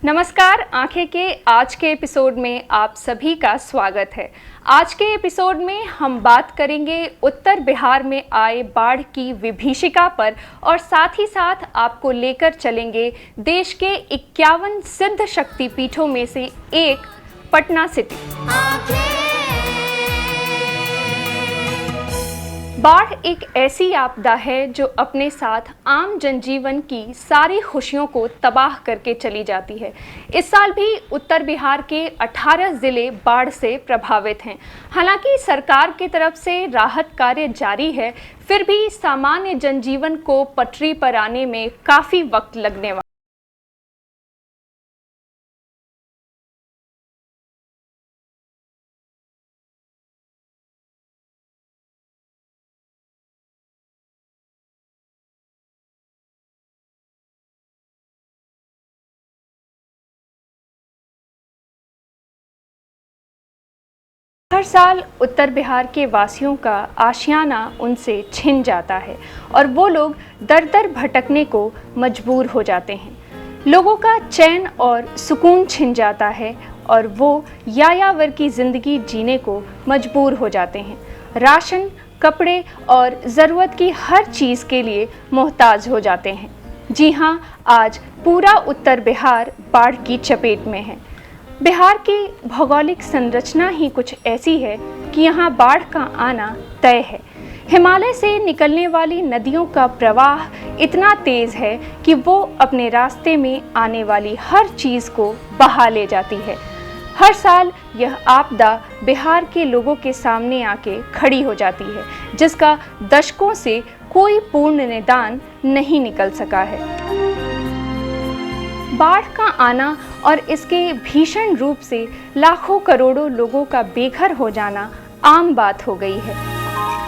नमस्कार, आंखें के आज के एपिसोड में आप सभी का स्वागत है। आज के एपिसोड में हम बात करेंगे उत्तर बिहार में आए बाढ़ की विभीषिका पर और साथ ही साथ आपको लेकर चलेंगे देश के 51 सिद्ध शक्तिपीठों में से एक पटना सिटी। बाढ़ एक ऐसी आपदा है जो अपने साथ आम जनजीवन की सारी खुशियों को तबाह करके चली जाती है। इस साल भी उत्तर बिहार के 18 जिले बाढ़ से प्रभावित हैं। हालांकि सरकार की तरफ से राहत कार्य जारी है, फिर भी सामान्य जनजीवन को पटरी पर आने में काफ़ी वक्त लगने वाला। हर साल उत्तर बिहार के वासियों का आशियाना उनसे छिन जाता है और वो लोग दर दर भटकने को मजबूर हो जाते हैं। लोगों का चैन और सुकून छिन जाता है और वो यायावर की ज़िंदगी जीने को मजबूर हो जाते हैं। राशन, कपड़े और ज़रूरत की हर चीज़ के लिए मोहताज हो जाते हैं। जी हाँ, आज पूरा उत्तर बिहार बाढ़ की चपेट में है। बिहार की भौगोलिक संरचना ही कुछ ऐसी है कि यहाँ बाढ़ का आना तय है। हिमालय से निकलने वाली नदियों का प्रवाह इतना तेज़ है कि वो अपने रास्ते में आने वाली हर चीज़ को बहा ले जाती है। हर साल यह आपदा बिहार के लोगों के सामने आके खड़ी हो जाती है, जिसका दशकों से कोई पूर्ण निदान नहीं निकल सका है। बाढ़ का आना और इसके भीषण रूप से लाखों करोड़ों लोगों का बेघर हो जाना आम बात हो गई है।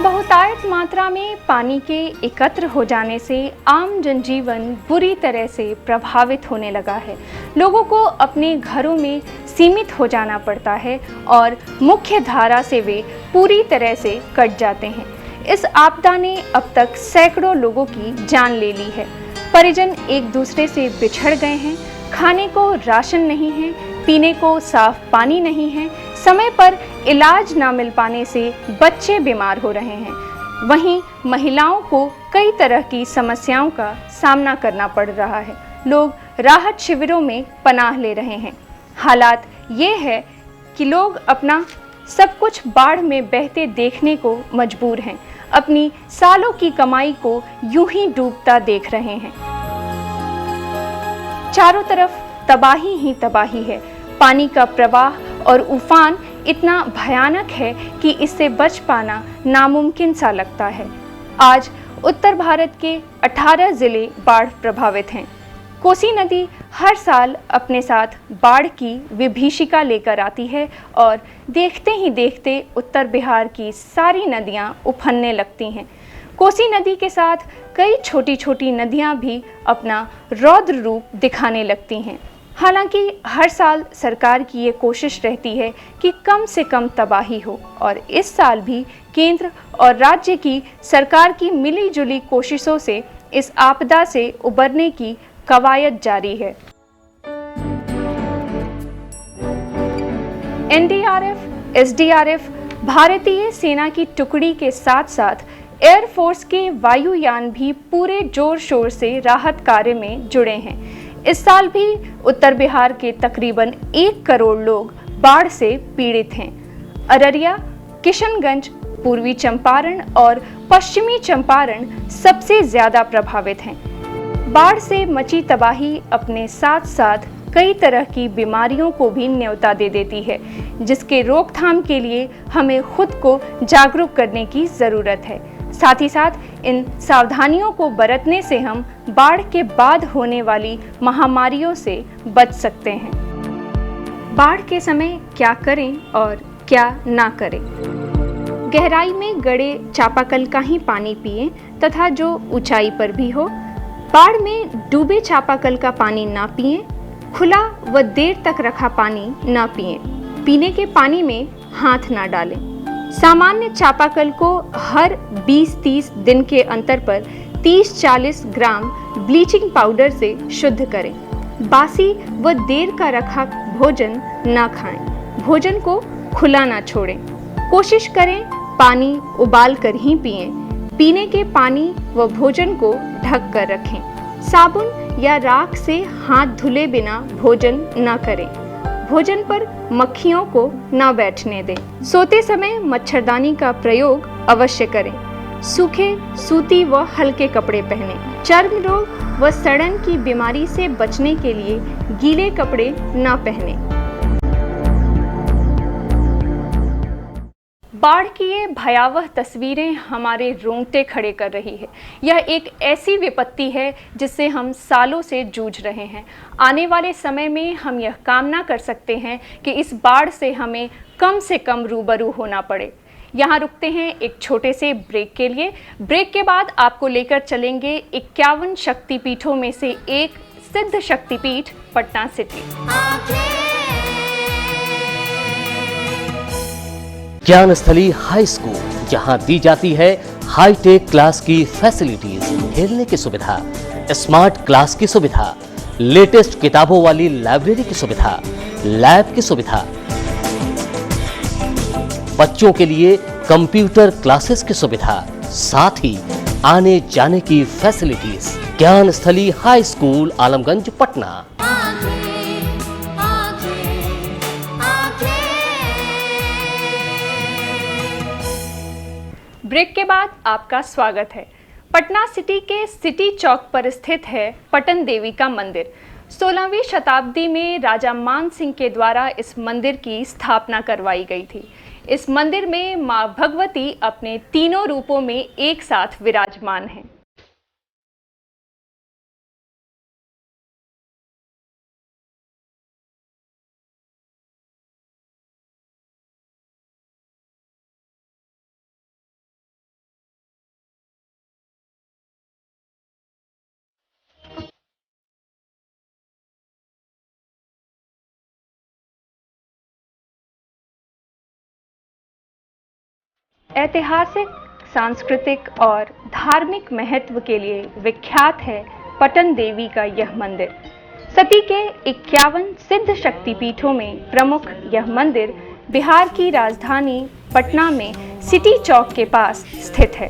बहुतायत मात्रा में पानी के एकत्र हो जाने से आम जनजीवन बुरी तरह से प्रभावित होने लगा है। लोगों को अपने घरों में सीमित हो जाना पड़ता है और मुख्य धारा से वे पूरी तरह से कट जाते हैं। इस आपदा ने अब तक सैकड़ों लोगों की जान ले ली है। परिजन एक दूसरे से बिछड़ गए हैं, खाने को राशन नहीं है, पीने को साफ पानी नहीं है, समय पर इलाज ना मिल पाने से बच्चे बीमार हो रहे हैं। वहीं महिलाओं को कई तरह की समस्याओं का सामना करना पड़ रहा है। लोग राहत शिविरों में पनाह ले रहे हैं। हालात ये है कि लोग अपना सब कुछ बाढ़ में बहते देखने को मजबूर हैं। अपनी सालों की कमाई को यूं ही डूबता देख रहे हैं। चारों तरफ तबाही ही तबाही है। पानी का प्रवाह और उफान इतना भयानक है कि इससे बच पाना नामुमकिन सा लगता है। आज उत्तर भारत के 18 जिले बाढ़ प्रभावित हैं। कोसी नदी हर साल अपने साथ बाढ़ की विभीषिका लेकर आती है और देखते ही देखते उत्तर बिहार की सारी नदियां उफनने लगती हैं। कोसी नदी के साथ कई छोटी छोटी नदियां भी अपना रौद्र रूप दिखाने लगती हैं। हालांकि हर साल सरकार की ये कोशिश रहती है कि कम से कम तबाही हो और इस साल भी केंद्र और राज्य की सरकार की मिलीजुली कोशिशों से इस आपदा से उबरने की कवायद जारी है। एनडीआरएफ, एसडीआरएफ, भारतीय सेना की टुकड़ी के साथ साथ एयरफोर्स के वायुयान भी पूरे जोर शोर से राहत कार्य में जुड़े हैं। इस साल भी उत्तर बिहार के तकरीबन 1 करोड़ लोग बाढ़ से पीड़ित हैं। अररिया, किशनगंज, पूर्वी चंपारण और पश्चिमी चंपारण सबसे ज़्यादा प्रभावित हैं। बाढ़ से मची तबाही अपने साथ साथ कई तरह की बीमारियों को भी न्योता दे देती है, जिसके रोकथाम के लिए हमें खुद को जागरूक करने की ज़रूरत है। साथ ही साथ इन सावधानियों को बरतने से हम बाढ़ के बाद होने वाली महामारियों से बच सकते हैं। बाढ़ के समय क्या करें और क्या ना करें। गहराई में गड़े चापाकल का ही पानी पिएं तथा जो ऊंचाई पर भी हो। बाढ़ में डूबे चापाकल का पानी ना पिएं। खुला व देर तक रखा पानी ना पिएं। पीने के पानी में हाथ ना डालें। सामान्य चापाकल को हर 20-30 दिन के अंतर पर 30-40 ग्राम ब्लीचिंग पाउडर से शुद्ध करें। बासी व देर का रखा भोजन न खाएं। भोजन को खुला ना छोड़ें। कोशिश करें पानी उबाल कर ही पिएं। पीने के पानी व भोजन को ढक कर रखें। साबुन या राख से हाथ धुले बिना भोजन न करें। भोजन पर मक्खियों को न बैठने दें। सोते समय मच्छरदानी का प्रयोग अवश्य करें। सूखे, सूती व हल्के कपड़े पहनें। चर्म रोग व सड़न की बीमारी से बचने के लिए गीले कपड़े न पहनें। बाढ़ की ये भयावह तस्वीरें हमारे रोंगटे खड़े कर रही है। यह एक ऐसी विपत्ति है जिससे हम सालों से जूझ रहे हैं। आने वाले समय में हम यह कामना कर सकते हैं कि इस बाढ़ से हमें कम से कम रूबरू होना पड़े। यहाँ रुकते हैं एक छोटे से ब्रेक के लिए। ब्रेक के बाद आपको लेकर चलेंगे 51 शक्तिपीठों में से एक सिद्ध शक्तिपीठ Patna city. Gyansthali high school, जहां दी जाती है हाईटेक क्लास की फैसिलिटीज, खेलने की सुविधा, स्मार्ट क्लास की सुविधा, लेटेस्ट किताबों वाली लाइब्रेरी की सुविधा, लैब की सुविधा, बच्चों के लिए कंप्यूटर क्लासेस की सुविधा, साथ ही आने जाने की facilities. Gyansthali high school, Alamganj, Patna. Break के बाद आपका स्वागत है। पटना सिटी के सिटी चौक पर स्थित है पटन देवी का मंदिर। 16वीं शताब्दी में राजा मान सिंह के द्वारा इस मंदिर की स्थापना करवाई गई थी। इस मंदिर में मां भगवती अपने तीनों रूपों में एक साथ विराजमान हैं। ऐतिहासिक, सांस्कृतिक और धार्मिक महत्व के लिए विख्यात है पटन देवी का यह मंदिर। सती के 51 सिद्ध शक्तिपीठों में प्रमुख यह मंदिर बिहार की राजधानी पटना में सिटी चौक के पास स्थित है।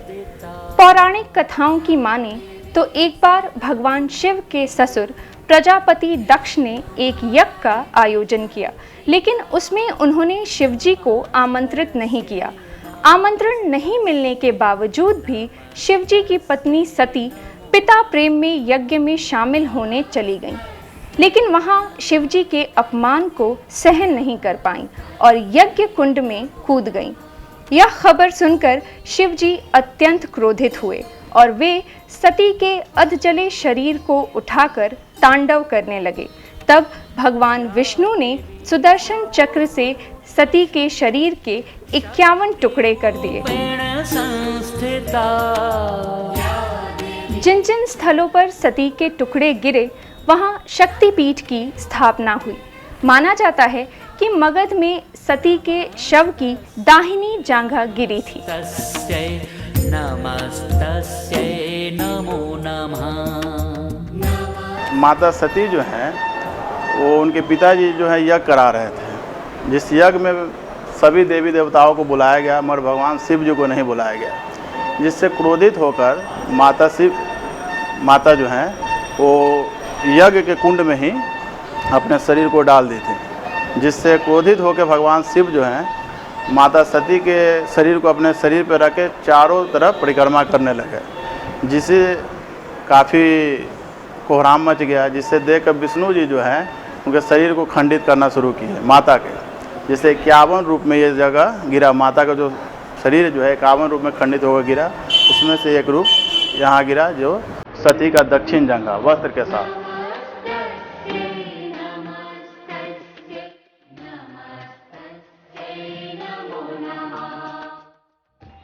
पौराणिक कथाओं की माने तो एक बार भगवान शिव के ससुर प्रजापति दक्ष ने एक यज्ञ का आयोजन किया, लेकिन उसमें उन्होंने शिवजी को आमंत्रित नहीं किया। आमंत्रण नहीं मिलने के बावजूद भी शिवजी की पत्नी सती पिता प्रेम में यज्ञ में शामिल होने चली गईं, लेकिन वहां शिवजी के अपमान को सहन नहीं कर पाईं और यज्ञ कुंड में कूद गईं। यह खबर सुनकर शिवजी अत्यंत क्रोधित हुए और वे सती के अधजले शरीर को उठाकर तांडव करने लगे। तब भगवान विष्णु ने सुदर्शन चक्र से सती के शरीर के 51 टुकड़े कर दिए। जिन जिन स्थलों पर सती के टुकड़े गिरे वहां शक्तिपीठ की स्थापना हुई। माना जाता है कि मगध में सती के शव की दाहिनी जांघा गिरी थी। माता सती जो है वो उनके पिताजी जो है यज्ञ करा रहे थे, जिस यज्ञ में सभी देवी देवताओं को बुलाया गया मगर भगवान शिव जी को नहीं बुलाया गया, जिससे क्रोधित होकर माता जो हैं वो यज्ञ के कुंड में ही अपने शरीर को डाल दी थी, जिससे क्रोधित होकर भगवान शिव जो हैं माता सती के शरीर को अपने शरीर पर रख के चारों तरफ परिक्रमा करने लगे, जिससे काफ़ी कोहराम मच गया, जिससे देखकर विष्णु जी जो हैं उनके शरीर को खंडित करना शुरू किए माता के, जिससे 51 रूप में ये जगह गिरा। माता का जो शरीर जो है 51 रूप में खंडित होकर गिरा, उसमें से एक रूप यहाँ गिरा जो सती का दक्षिण जंघा वस्त्र के साथ।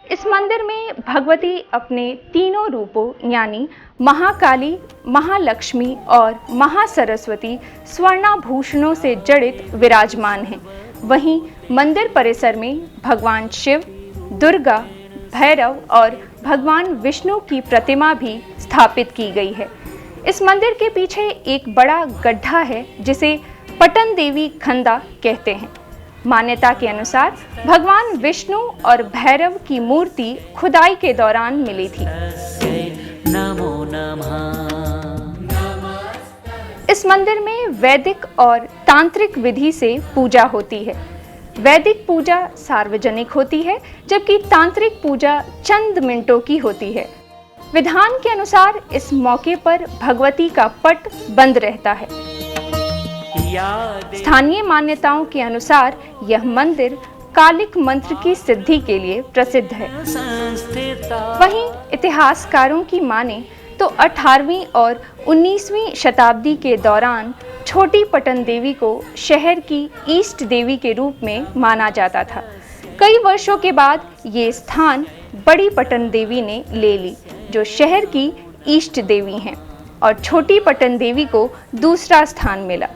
इस मंदिर में भगवती अपने तीनों रूपों यानी महाकाली, महालक्ष्मी और महासरस्वती स्वर्णाभूषणों से जड़ित विराजमान हैं। वहीं मंदिर परिसर में भगवान शिव, दुर्गा, भैरव और भगवान विष्णु की प्रतिमा भी स्थापित की गई है। इस मंदिर के पीछे एक बड़ा गड्ढा है जिसे पटन देवी खंदा कहते हैं। मान्यता के अनुसार भगवान विष्णु और भैरव की मूर्ति खुदाई के दौरान मिली थी। इस मंदिर में वैदिक और तांत्रिक विधि से पूजा होती है। वैदिक पूजा सार्वजनिक होती है, जबकि तांत्रिक पूजा चंद मिनटों की होती है। विधान के अनुसार इस मौके पर भगवती का पट बंद रहता है। स्थानीय मान्यताओं के अनुसार यह मंदिर कालिक मंत्र की सिद्धि के लिए प्रसिद्ध है। वहीं इतिहासकारों की माने तो 18वीं और 19वीं शताब्दी के दौरान छोटी पटन देवी को शहर की ईष्ट देवी के रूप में माना जाता था। कई वर्षों के बाद ये स्थान बड़ी पटन देवी ने ले ली, जो शहर की ईष्ट देवी हैं, और छोटी पटन देवी को दूसरा स्थान मिला।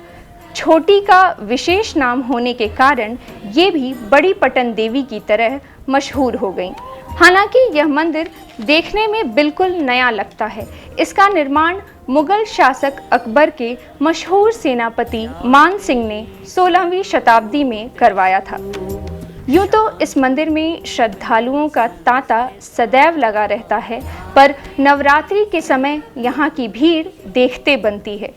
छोटी का विशेष नाम होने के कारण ये भी बड़ी पटन देवी की तरह मशहूर हो गई। हालांकि यह मंदिर देखने में बिल्कुल नया लगता है। इसका निर्माण मुगल शासक अकबर के मशहूर सेनापति मान सिंह ने 16वीं शताब्दी में करवाया था। यूँ तो इस मंदिर में श्रद्धालुओं का तांता सदैव लगा रहता है, पर नवरात्रि के समय यहाँ की भीड़ देखते बनती है।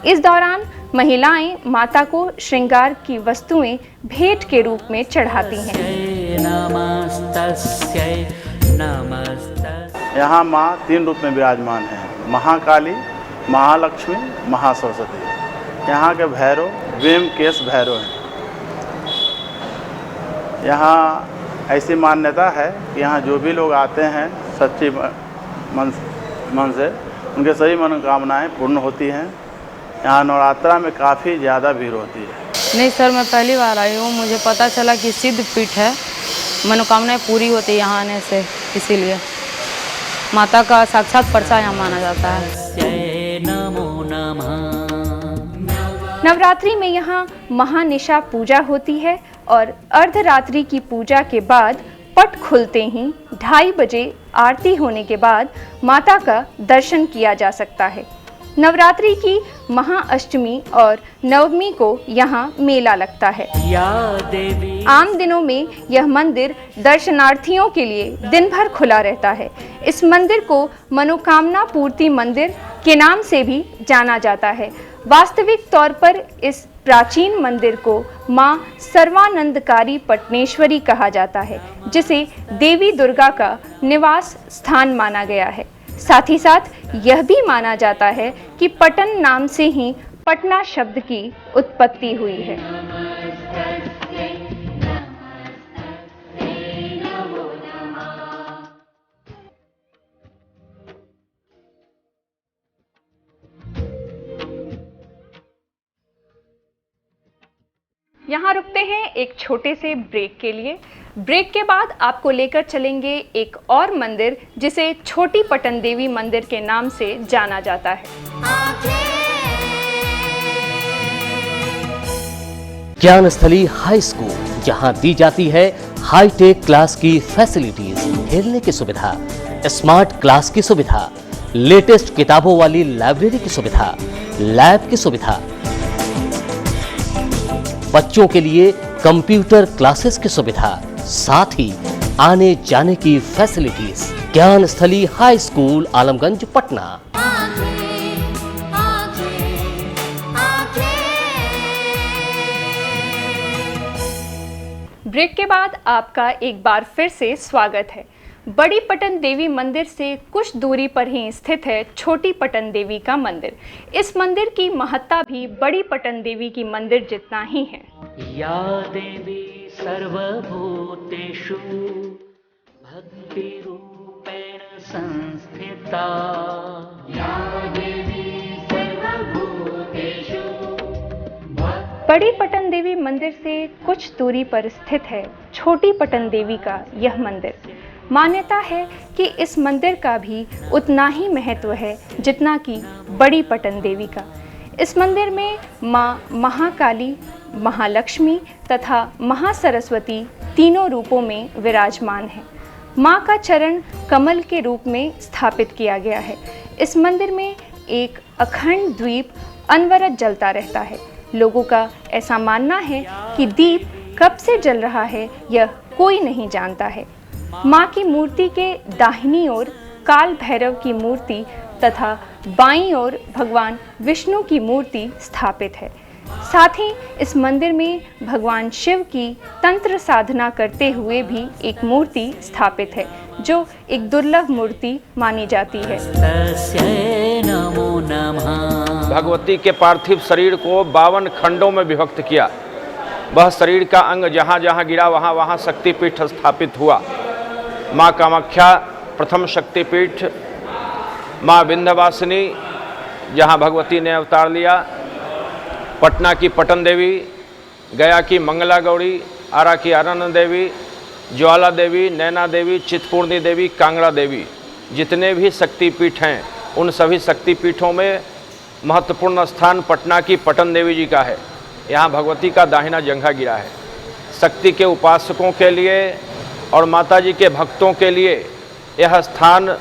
इस दौरान महिलाएं माता को श्रृंगार की वस्तुएं भेंट के रूप में चढ़ाती हैं। यहाँ माँ 3 रूप में विराजमान है: महाकाली, महालक्ष्मी, महासरस्वती। यहाँ के भैरव व्योमकेश भैरव हैं। यहाँ ऐसी मान्यता है कि यहाँ जो भी लोग आते हैं सच्ची मन से, उनके सभी मनोकामनाएं पूर्ण होती हैं। यहाँ नवरात्रा में काफ़ी ज़्यादा भीड़ होती है। नहीं सर, मैं पहली बार आई हूँ। मुझे पता चला कि सिद्ध पीठ है, मनोकामनाएं पूरी होती है यहाँ आने से, इसीलिए माता का साक्षात परचा यहाँ माना जाता है। नवरात्रि में यहाँ महानिशा पूजा होती है और अर्धरात्रि की पूजा के बाद पट खुलते ही 2:30 बजे आरती होने के बाद माता का दर्शन किया जा सकता है। नवरात्रि की महाअष्टमी और नवमी को यहाँ मेला लगता है। आम दिनों में यह मंदिर दर्शनार्थियों के लिए दिन भर खुला रहता है। इस मंदिर को मनोकामना पूर्ति मंदिर के नाम से भी जाना जाता है। वास्तविक तौर पर इस प्राचीन मंदिर को मां सर्वानंदकारी पटनेश्वरी कहा जाता है, जिसे देवी दुर्गा का निवास स्थान माना गया है। साथ ही साथ यह भी माना जाता है कि पटन नाम से ही पटना शब्द की उत्पत्ति हुई है। यहाँ रुकते हैं एक छोटे से ब्रेक के लिए। ब्रेक के बाद आपको लेकर चलेंगे एक और मंदिर जिसे छोटी पटन देवी मंदिर के नाम से जाना जाता है। ज्ञानस्थली हाई स्कूल, जहां दी जाती है हाईटेक क्लास की फैसिलिटीज, खेलने की सुविधा, स्मार्ट क्लास की सुविधा, लेटेस्ट किताबों वाली लाइब्रेरी की सुविधा, लैब की सुविधा, बच्चों के लिए कंप्यूटर क्लासेस की सुविधा, साथ ही आने जाने की facilities. Gyansthali high school, Alamganj, Patna. Break के बाद आपका एक बार फिर से स्वागत है। बड़ी पटन देवी मंदिर से कुछ दूरी पर ही स्थित है छोटी पटन देवी का मंदिर। इस मंदिर की महत्ता भी बड़ी पटन देवी की मंदिर जितना ही है। या देवी सर्वभूतेषु भक्ति रूपेण संस्थिता। या देवी सर्वभूतेषु। बड़ी पटन देवी मंदिर से कुछ दूरी पर स्थित है छोटी पटन देवी का यह मंदिर। मान्यता है कि इस मंदिर का भी उतना ही महत्व है जितना कि बड़ी पटन देवी का। इस मंदिर में मां महाकाली, महालक्ष्मी तथा महासरस्वती तीनों रूपों में विराजमान है। मां का चरण कमल के रूप में स्थापित किया गया है। इस मंदिर में एक अखंड दीप अनवरत जलता रहता है। लोगों का ऐसा मानना है कि दीप कब से जल रहा है यह कोई नहीं जानता है। मां की मूर्ति के दाहिनी ओर काल भैरव की मूर्ति तथा बाईं ओर भगवान विष्णु की मूर्ति स्थापित है। साथ ही इस मंदिर में भगवान शिव की तंत्र साधना करते हुए भी एक मूर्ति स्थापित है, जो एक दुर्लभ मूर्ति मानी जाती है। तस्यै नमो नमः। भगवती के पार्थिव शरीर को 52 खंडों में विभक्त किया। वह शरीर का अंग जहाँ जहाँ गिरा वहाँ वहाँ शक्तिपीठ स्थापित हुआ। माँ कामाख्या प्रथम शक्तिपीठ, माँ विंध्यवासिनी जहाँ भगवती ने अवतार लिया, पटना की पटन देवी, गया की मंगला गौरी, आरा की आनंद देवी, ज्वाला देवी, नैना देवी, चितपूर्णी देवी, कांगड़ा देवी, जितने भी शक्तिपीठ हैं उन सभी शक्तिपीठों में महत्वपूर्ण स्थान पटना की पटन देवी जी का है। यहाँ भगवती का दाहिना जंघा गिरा है। शक्ति के उपासकों के लिए और माता जी के भक्तों के लिए यह स्थान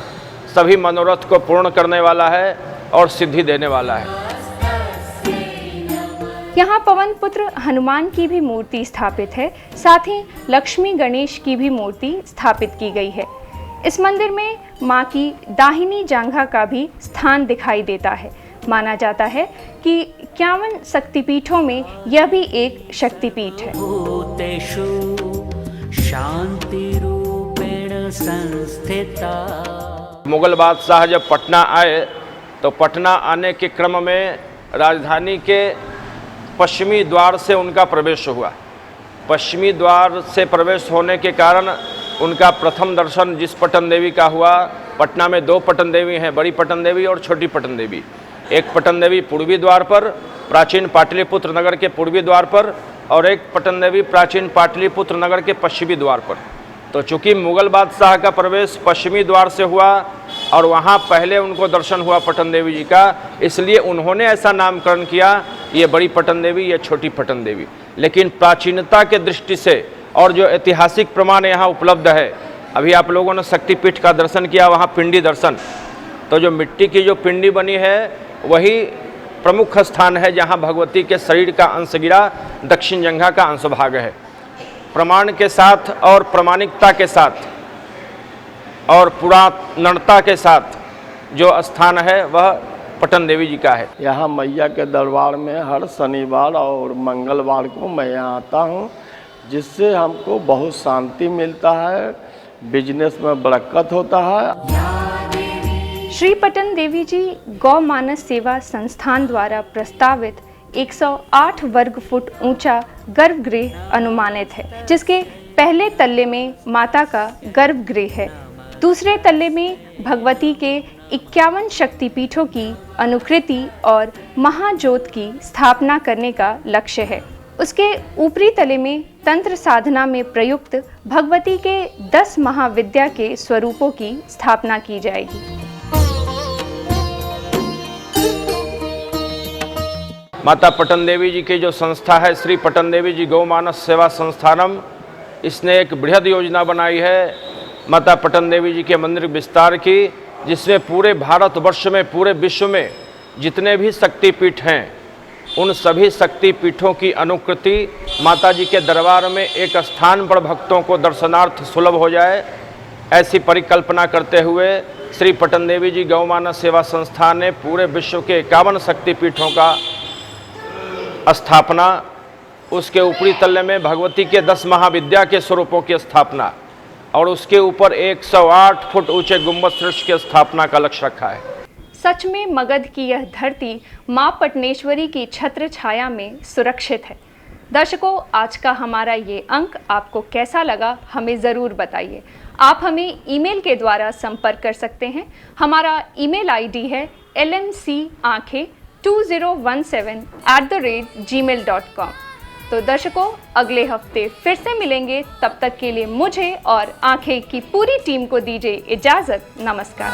सभी मनोरथ को पूर्ण करने वाला है और सिद्धि देने वाला है। यहाँ पवन पुत्र हनुमान की भी मूर्ति स्थापित है। साथ ही लक्ष्मी गणेश की भी मूर्ति स्थापित की गई है। इस मंदिर में माँ की दाहिनी जांघा का भी स्थान दिखाई देता है। माना जाता है कि 51 शक्तिपीठों में यह भी एक शक्तिपीठ है। भूतेषु शांति रूपेण संस्थिता। मुगल बादशाह जब पटना आए तो पटना आने के क्रम में राजधानी के पश्चिमी द्वार से उनका प्रवेश हुआ। पश्चिमी द्वार से प्रवेश होने के कारण उनका प्रथम दर्शन जिस पटन देवी का हुआ, पटना में 2 पटन देवी हैं, बड़ी पटन देवी और छोटी पटन देवी। एक पटन देवी पूर्वी द्वार पर, प्राचीन पाटलिपुत्र नगर के पूर्वी द्वार पर, और एक पटन देवी प्राचीन पाटलिपुत्र नगर के पश्चिमी द्वार पर। तो चूंकि मुगल बादशाह का प्रवेश पश्चिमी द्वार से हुआ और वहाँ पहले उनको दर्शन हुआ पटन देवी जी का, इसलिए उन्होंने ऐसा नामकरण किया, ये बड़ी पटन देवी, ये छोटी पटन देवी। लेकिन प्राचीनता के दृष्टि से और जो ऐतिहासिक प्रमाण यहाँ उपलब्ध है, अभी आप लोगों ने शक्तिपीठ का दर्शन किया, वहाँ पिंडी दर्शन, तो जो मिट्टी की जो पिंडी बनी है वही प्रमुख स्थान है जहाँ भगवती के शरीर का अंश गिरा, दक्षिण जंघा का अंश भाग है। प्रमाण के साथ और प्रामाणिकता के साथ और पुरातनता के साथ जो स्थान है वह पटन देवी जी का है। यहाँ मैया के दरबार में हर शनिवार और मंगलवार को मैं यहाँ आता हूँ, जिससे हमको बहुत शांति मिलता है, बिजनेस में बरकत होता है। श्री पटन देवी जी गौ मानस सेवा संस्थान द्वारा प्रस्तावित 108 वर्ग फुट ऊंचा गर्भगृह अनुमानित है, जिसके पहले तल्ले में माता का गर्भगृह है। दूसरे तल्ले में भगवती के 51 शक्तिपीठों की अनुकृति और महाज्योत की स्थापना करने का लक्ष्य है। उसके ऊपरी तले में तंत्र साधना में प्रयुक्त भगवती के 10 महाविद्या के स्वरूपों की स्थापना की जाएगी। माता पटन देवी जी की जो संस्था है श्री पटन देवी जी गौ मानस सेवा संस्थानम, इसने एक बृहद योजना बनाई है माता पटन देवी जी के मंदिर विस्तार की, जिसमें पूरे भारतवर्ष में, पूरे विश्व में जितने भी शक्तिपीठ हैं उन सभी शक्तिपीठों की अनुकृति माता जी के दरबार में एक स्थान पर भक्तों को दर्शनार्थ सुलभ हो जाए, ऐसी परिकल्पना करते हुए श्री पटन देवी जी गौ मानस सेवा संस्थान ने पूरे विश्व के 51 शक्तिपीठों का स्थापना, उसके ऊपरी तल्ले में भगवती के 10 महाविद्या के स्वरूपों की स्थापना और उसके ऊपर 108 फुट ऊंचे गुंबद श्रेष्ठ की स्थापना का लक्ष्य रखा है। सच में मगध की यह धरती मां पटनेश्वरी की छत्र छाया में सुरक्षित है। दर्शकों, आज का हमारा ये अंक आपको कैसा लगा हमें ज़रूर बताइए। आप हमें ईमेल के द्वारा संपर्क कर सकते हैं। हमारा ईमेल आईडी है lmcankhe2017@gmail.com। तो दर्शकों, अगले हफ्ते फिर से मिलेंगे। तब तक के लिए मुझे और आंखें की पूरी टीम को दीजिए इजाज़त। नमस्कार।